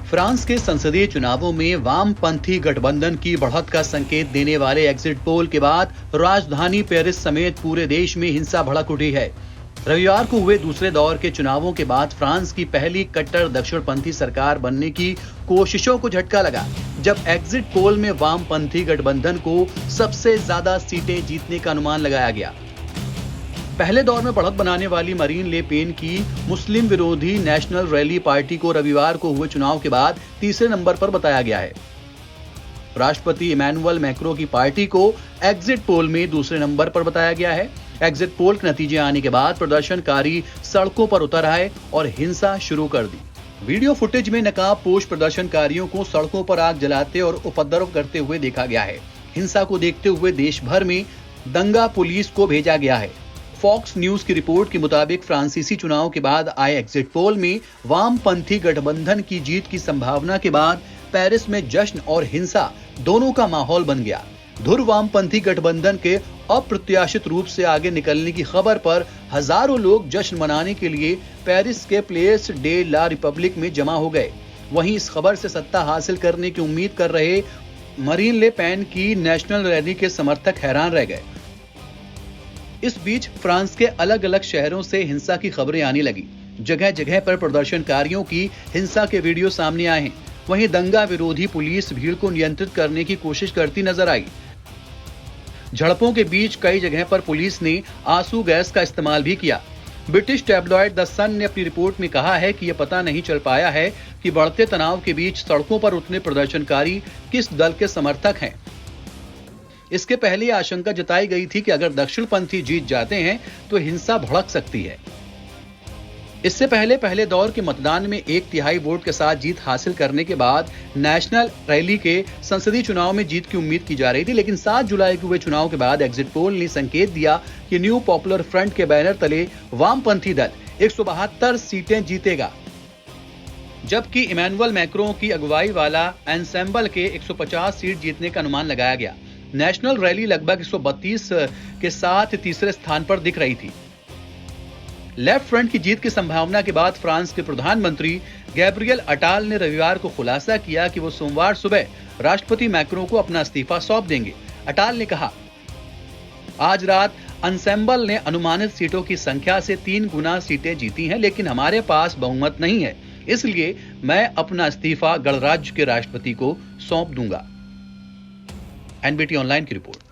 France के संसदीय चुनावों में वामपंथी गठबंधन की बढ़त का संकेत देने वाले एग्जिट पोल के बाद राजधानी पेरिस समेत पूरे देश में हिंसा भड़क उठी है। रविवार को हुए दूसरे दौर के चुनावों के बाद फ्रांस की पहली कट्टर दक्षिणपंथी सरकार बनने की कोशिशों को झटका लगा, जब एग्जिट पोल में वामपंथी गठबंधन को सबसे ज्यादा सीटें जीतने का अनुमान लगाया गया। पहले दौर में बढ़त बनाने वाली मरीन ले पेन की मुस्लिम विरोधी नेशनल रैली पार्टी को रविवार को हुए चुनाव के बाद तीसरे नंबर पर बताया गया है। राष्ट्रपति इमैनुअल मैक्रों की पार्टी को एग्जिट पोल में दूसरे नंबर पर बताया गया है। एग्जिट पोल के नतीजे आने के बाद प्रदर्शनकारी सड़कों पर उतर आए और हिंसा शुरू कर दी। वीडियो फुटेज में नकाबपोश प्रदर्शनकारियों को सड़कों पर आग जलाते और उपद्रव करते हुए देखा गया है। हिंसा को देखते हुए देश भर में दंगा पुलिस को भेजा गया है। फॉक्स न्यूज की रिपोर्ट के मुताबिक फ्रांसीसी चुनाव के बाद आए एग्जिट पोल में वामपंथी गठबंधन की जीत की संभावना के बाद पेरिस में जश्न और हिंसा दोनों का माहौल बन गया। धुर वामपंथी गठबंधन के अप्रत्याशित रूप से आगे निकलने की खबर पर हजारों लोग जश्न मनाने के लिए पेरिस के प्लेस डे ला रिपब्लिक में जमा हो गए। वहीं इस खबर से सत्ता हासिल करने की उम्मीद कर रहे मरीन ले पेन की नेशनल रैली के समर्थक हैरान रह गए। इस बीच फ्रांस के अलग अलग शहरों से हिंसा की खबरें आने लगी। जगह जगह पर प्रदर्शनकारियों की हिंसा के वीडियो सामने आए हैं। वहीं दंगा विरोधी पुलिस भीड़ को नियंत्रित करने की कोशिश करती नजर आई। झड़पों के बीच कई जगह पर पुलिस ने आंसू गैस का इस्तेमाल भी किया। ब्रिटिश टैब्लॉइड द सन ने अपनी रिपोर्ट में कहा है कि यह पता नहीं चल पाया है कि बढ़ते तनाव के बीच सड़कों पर उतरे प्रदर्शनकारी किस दल के समर्थक हैं। इसके पहले आशंका जताई गई थी कि अगर दक्षिणपंथी जीत जाते हैं तो हिंसा भड़क सकती है। इससे पहले दौर के मतदान में 1/3 वोट के साथ जीत हासिल करने के बाद नेशनल रैली के संसदीय चुनाव में जीत की उम्मीद की जा रही थी, लेकिन 7 जुलाई को हुए चुनाव के बाद एग्जिट पोल ने संकेत दिया कि न्यू पॉपुलर फ्रंट के बैनर तले वामपंथी दल 172 सीटें जीतेगा, जबकि इमैनुअल मैक्रों की अगुवाई वाला एनसेम्बल के 150 सीट जीतने का अनुमान लगाया गया। नेशनल रैली लगभग 132 के साथ तीसरे स्थान पर दिख रही थी। लेफ्ट फ्रंट की जीत की संभावना के बाद फ्रांस के प्रधानमंत्री गैब्रियल अटाल ने रविवार को खुलासा किया कि वो सोमवार सुबह राष्ट्रपति मैक्रों को अपना इस्तीफा सौंप देंगे। अटाल ने कहा, आज रात एनसेम्बल ने अनुमानित सीटों की संख्या से 3 गुना सीटें जीती हैं, लेकिन हमारे पास बहुमत नहीं है, इसलिए मैं अपना इस्तीफा गणराज्य के राष्ट्रपति को सौंप दूंगा। एनबीटी ऑनलाइन की रिपोर्ट।